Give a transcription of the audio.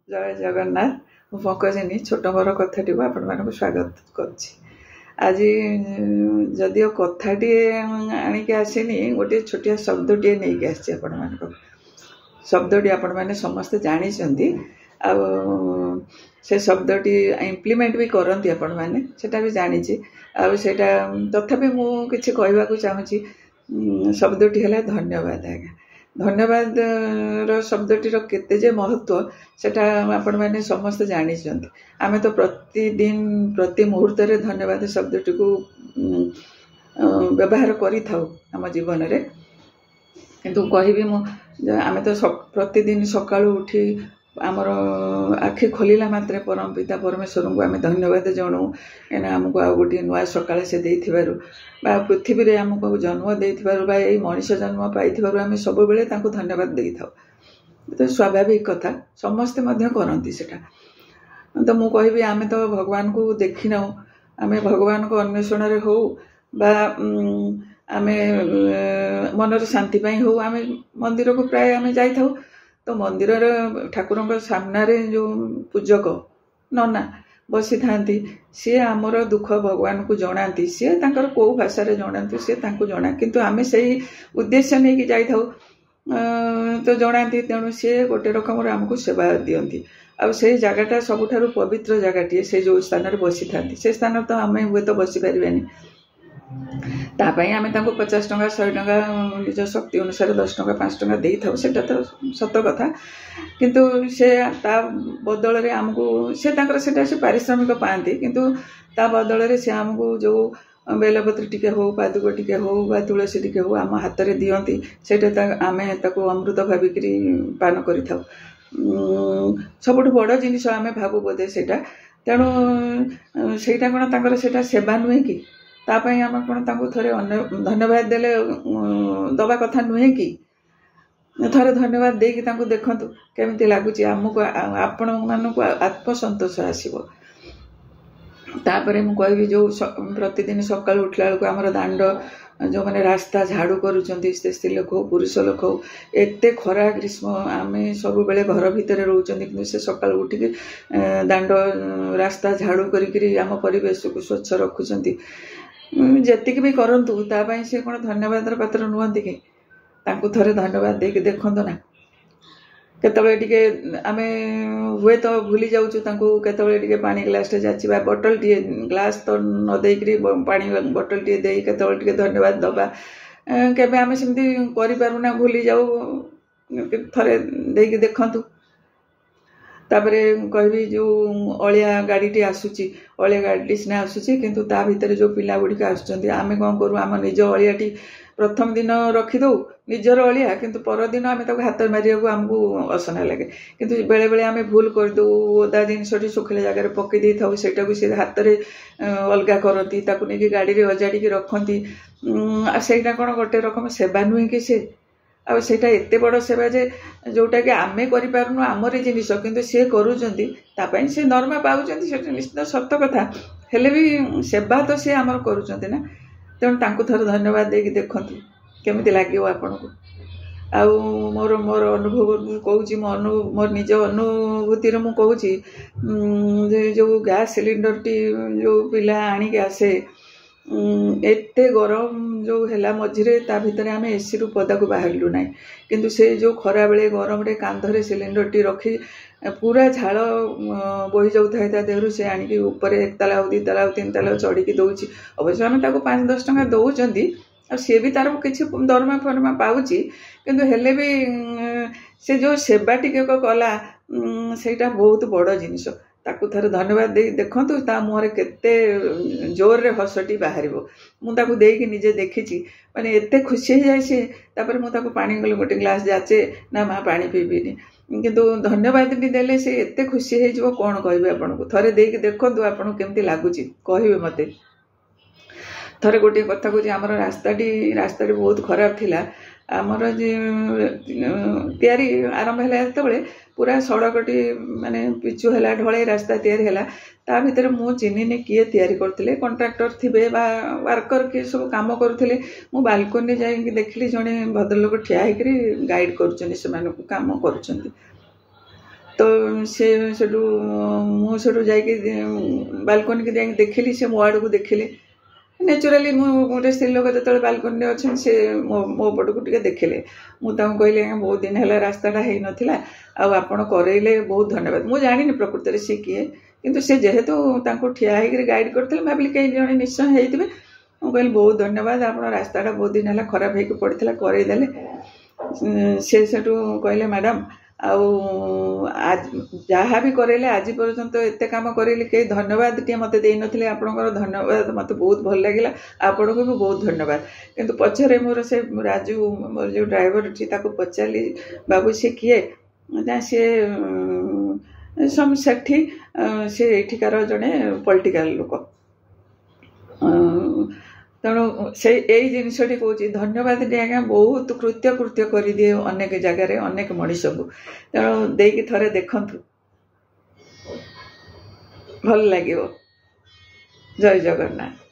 जय जगन्नाथ मु पंकजिनी छोट मोर कथाटी आपण मानक स्वागत करुच्ची। आज जदिओ कथाटी आणिकी आसीनी गोटे छोटिया शब्दटीए नहीं आसी आपण मानक शब्दटी आपण मैंने समस्ते जानी से शब्दटी इम्प्लीमेंट भी करती आपण मैंने सेटा भी जानी आटा तथापि मु किछि कहबाकू चाहूँगी। शब्दटी है धन्यवाद। आज्ञा धन्यवाद शब्दटीर केते महत्व सेटा आपण मैंने समस्ते जानी आमे तो प्रतिदिन प्रति मुहूर्त रे धन्यवाद शब्दटी को व्यवहार करि थाउ आम जीवन रे। किंतु कहबी मु आमे तो प्रतिदिन सकाळु उठी आमर आखि खोलिला मात्रे परम पिता परमेश्वर को आमे धन्यवाद जणाऊ। एना आमको आ गोटे नुआ सकाळे से देथिबारु बा पृथ्वी रे आमको जन्म देथिबारु बा एई मनुष्य जन्म पाइथिबारु आमे सब बेले तांको धन्यवाद देइथाउ। तो स्वाभाविक कथा समस्ते मध्य करंती सेटा। तो मु कहबी आमे तो भगवान को देखिनाउ आमे भगवान को अन्वेषण रे हो बा आमे मनर शांति पई हो आमे मंदिर को प्राय आमे जाई थाउ। तो मंदिर ठाकुर सामना रे जो पूजक नना बसी थांती सी आमर दुख भगवान को जनाती सी तांकर को भाषा रे जनाती सी तांको जना किंतु आमे सही उद्देश्य नहीं कि जाई थाउ तो जनाती तेणु सी गोटे रकम आमको सेवा दियंती। आ से जगटा सबुठारु पवित्र जगटी से जो स्थान रे बसी थांती से स्थान तो आमे हुए तो बसी पारिबानी तापाई आमे तांको 50 टंका 100 टंका निज शक्ति अनुसार 10 टंका 5 टंका देई थाउ सेटा तो सत कथा। किंतु से ता बदल रे हमको से तांकर सेटा से पारिश्रमिक पाती किंतु ता बदल रे से हमको जो बेलपत्र टिके हो पादुक टिके हो बा तुलसी टिके हो आम हाथ रे दियंती सेटा आमे ताको अमृत भाविकी पान करि थाउ। सबुठ बड़ जिनिस आमे भाबु बोधे सेटा तेणु सेटा कोन तांकर सेटा सेवा नुहे कि तापाई आम कौन थोड़े धन्यवाद देले दबा कथा नुहे कि थोड़े धन्यवाद देकी देखु केमिति लगुच आमको आपण मानक आत्मसंतोष आसब। तापर मु कहबी जो प्रतिदिन सकाल उठला बेलू आमर दांड जो मैंने रास्ता झाड़ू करुँच स्त्री लोक हो पुरुष लोक हो एते खरा ग्रीष्म आमे सब बेले घर भितर रोचंती कि से सकाल उठिक दांड रास्ता झाड़ू करी आम परिवेश को स्वच्छ रखुंट जेतिक भी करंतु तापाई से कौन धन्यवाद पात्र नुहति कि तांको थोड़े धन्यवाद देके देखंतु ना केतबे टिके आमे हुए तो भूली जाउछु तांको केतबे टिके पानी ग्लास टे जाचिबा बोतल टिए ग्लास तो न देकरी पानी बोतल टिए देई केतबे टिके धन्यवाद दबा केबे आमे सेमती करि पारुना भूली जाऊ थोड़े देके देखंतु। तापरे कहबी जो अलिया गाड़ी आसूची अलिया गाड़ी सिना आसूची किंतु ता भितर जो पिला गुड़िक आसुचंती आमे कौन करूँ आम निज अलियाटी प्रथम दिन रखिदौ निजर अलिया किंतु पर दिन आमे ताको हाथ मारिया को आमको असना लगे किंतु बेले बेले आमे भूल करदौ ओदा जिनसटी सुखिला जगह पकई दे थाउ सेटा को से हाथ रे अलगा करती ताको नेकी गाड़ी रे अजाड़ी रखती सेटा कौन गोटे रकम सेवा नुहे कि से आ सेटा एते बड़ सेवा जे जोटा कि आमे करि पारुनु आमरे जिनिस किंतु से करूचंती तापाई से नरमा पाउचंती सेटा निश्चित सत्य कथा हेले भी सेवा तो से आमर करूचंती ना तेणु तांको थोड़े धन्यवाद देकी देखंतु केमिति लागियो आपनको। आ मोर मोर अनुभव कहूँ मोर निज अनुभूति मु कहूँ जो गैस सिलिंडर टी जो पिला आणिक आसे एते गरम जो है मझे ता भितर आम एसी रु पदा को बाहरलु ना किंतु से जो खरा बेले गरम रे कांधरे सिलिंडर टी रखी पूरा झाल बोही जाऊ था देहरु से आणिकी ऊपर 1 ताला हो 2 ताला हो 3 ताला चढ़ी दौची अवश्य आम 5-10 टंका दौरान आ सी भी तार किसी दरमा फरमा पाऊँच किंतु हेले भी से जो सेवा टिके कला सेटा बहुत बड़ जिनिस ताकू थोड़े धन्यवाद दे देखंतु ता मुहरे केते जोर रे हसटी बाहर मुझे देकी निजे देखी माने एते खुशी हो जाए तापर मु ताकू पानी गले गोटे ग्लास जाचे ना माँ पानी पीबीनी किंतु धन्यवाद टी देले से एते खुशी हो कौन कहबे आपनको थोड़े देकी देखंतु आपन केमती लागुच कहबे मते। थोड़े गोटे कथा कहूँ आमर रास्ता बहुत खराब थिला आमर तैयारी आरंभ है पूरा सड़कटी माने पिचु है ढले रास्ता तैयारी है ता भितर मु चिन्हिनी किए तैयारी करथिले कंट्राक्टर थिबे बा वर्कर किए सब काम करुथिले मु बालकोनी जाई देखली जने भद्रलोक ठिया होकर गाइड करुचंदी से मानको काम करुचंदी तो से सेठू मु सेठू जाइके बालकनी के जाइके देखिली से मो आड़ को देखिले नेचुराली गोटे स्त्री लोक जो बालकनी अच्छे से मो पट को टे देखिले मुझे कहली बहुत दिन है रास्ताटा हो नाला आपण करइले बहुत धन्यवाद मुझे जानी प्रकृति सी किए किंतु से जेहेतु ठिया होकर गाइड करते भाविली कहीं जड़े निश्चय होते मुझे कहली बहुत धन्यवाद आप रास्ताटा बहुत दिन है खराब हो पड़ता करदेले से सेठू कहले मैडम आज जहाँ भी करेले आज पर्यंत एत काम करेली कई धन्यवाद टे मत दे नथिले आपनकर धन्यवाद मत बहुत भल लगिला आपन को भी बहुत धन्यवाद किंतु पछरे मोर से राजू मोर जो ड्राइवर थी ताको पचाली बाबू से किए ना से सम सेठी से एठिकार जड़े पॉलिटिकल लोक तेणु से यही जिनसटी कौच धन्यवाद टी आज्ञा बहुत कृत्य कृत्य कर दिए अनेक जगार अनेक मनीष को तेणु देकी थरे देखंतु भल लगे जय जगन्नाथ।